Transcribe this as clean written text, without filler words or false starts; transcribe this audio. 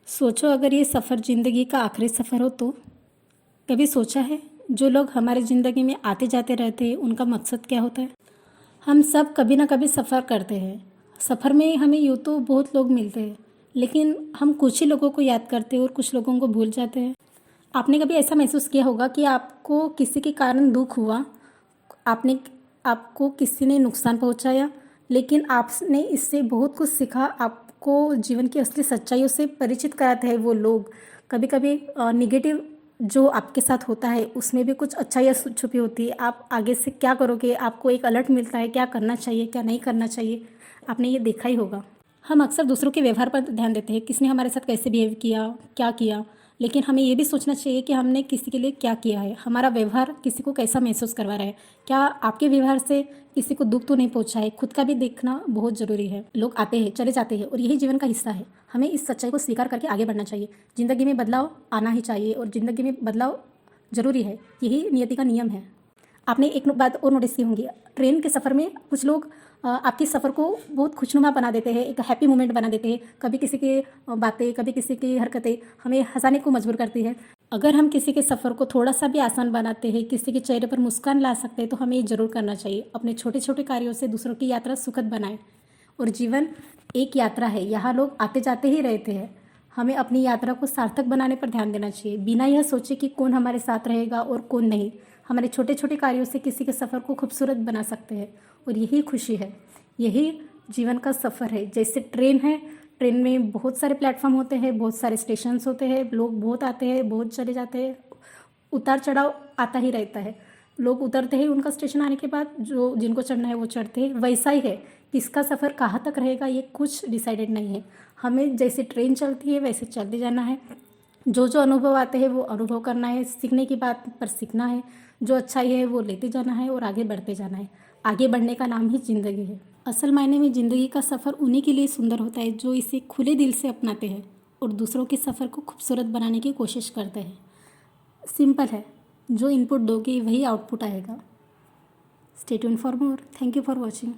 सोचो अगर ये सफ़र ज़िंदगी का आखिरी सफ़र हो तो। कभी सोचा है जो लोग हमारी ज़िंदगी में आते जाते रहते हैं उनका मकसद क्या होता है। हम सब कभी ना कभी सफ़र करते हैं। सफ़र में हमें यूँ तो बहुत लोग मिलते हैं, लेकिन हम कुछ ही लोगों को याद करते हैं और कुछ लोगों को भूल जाते हैं। आपने कभी ऐसा महसूस किया होगा कि आपको किसी के कारण दुख हुआ, आपने आपको किसी ने नुकसान पहुंचाया, लेकिन आपने इससे बहुत कुछ सीखा। आपको जीवन की असली सच्चाइयों से परिचित कराते हैं वो लोग। कभी कभी निगेटिव जो आपके साथ होता है उसमें भी कुछ अच्छाइयाँ छुपी होती है। आप आगे से क्या करोगे, आपको एक अलर्ट मिलता है, क्या करना चाहिए क्या नहीं करना चाहिए। आपने ये देखा ही होगा। हम अक्सर दूसरों के व्यवहार पर ध्यान देते हैं, किसने हमारे साथ कैसे बिहेव किया, क्या किया, लेकिन हमें ये भी सोचना चाहिए कि हमने किसी के लिए क्या किया है। हमारा व्यवहार किसी को कैसा महसूस करवा रहा है। क्या आपके व्यवहार से किसी को दुख तो नहीं पहुंचा है। खुद का भी देखना बहुत ज़रूरी है। लोग आते हैं चले जाते हैं और यही जीवन का हिस्सा है। हमें इस सच्चाई को स्वीकार करके आगे बढ़ना चाहिए। ज़िंदगी में बदलाव आना ही चाहिए और ज़िंदगी में बदलाव ज़रूरी है। यही नियति का नियम है। आपने एक बात और नोटिस की होंगी, ट्रेन के सफ़र में कुछ लोग आपके सफ़र को बहुत खुशनुमा बना देते हैं, एक हैप्पी मोमेंट बना देते हैं। कभी किसी की बातें, कभी किसी की हरकतें हमें हंसाने को मजबूर करती है। अगर हम किसी के सफ़र को थोड़ा सा भी आसान बनाते हैं, किसी के चेहरे पर मुस्कान ला सकते हैं, तो हमें ये ज़रूर करना चाहिए। अपने छोटे छोटे कार्यों से दूसरों की यात्रा सुखद बनाएं। और जीवन एक यात्रा है, यहाँ लोग आते जाते ही रहते हैं। हमें अपनी यात्रा को सार्थक बनाने पर ध्यान देना चाहिए, बिना यह सोचे कि कौन हमारे साथ रहेगा और कौन नहीं। हमारे छोटे छोटे कार्यों से किसी के सफ़र को खूबसूरत बना सकते हैं और यही खुशी है, यही जीवन का सफ़र है। जैसे ट्रेन है, ट्रेन में बहुत सारे प्लेटफॉर्म होते हैं, बहुत सारे स्टेशंस होते हैं, लोग बहुत आते हैं बहुत चले जाते हैं, उतार चढ़ाव आता ही रहता है। लोग उतरते ही उनका स्टेशन आने के बाद जो जिनको चढ़ना है वो चढ़ते हैं। वैसा ही है, किसका सफ़र कहाँ तक रहेगा ये कुछ डिसाइडेड नहीं है। हमें जैसे ट्रेन चलती है वैसे चलते जाना है। जो जो अनुभव आते हैं वो अनुभव करना है, सीखने की बात पर सीखना है, जो अच्छाई है वो लेते जाना है और आगे बढ़ते जाना है। आगे बढ़ने का नाम ही ज़िंदगी है। असल मायने में ज़िंदगी का सफ़र उन्हीं के लिए सुंदर होता है जो इसे खुले दिल से अपनाते हैं और दूसरों के सफ़र को खूबसूरत बनाने की कोशिश करते हैं। सिंपल है, जो इनपुट दोगे वही आउटपुट आएगा। Stay tune for more. Thank you for watching.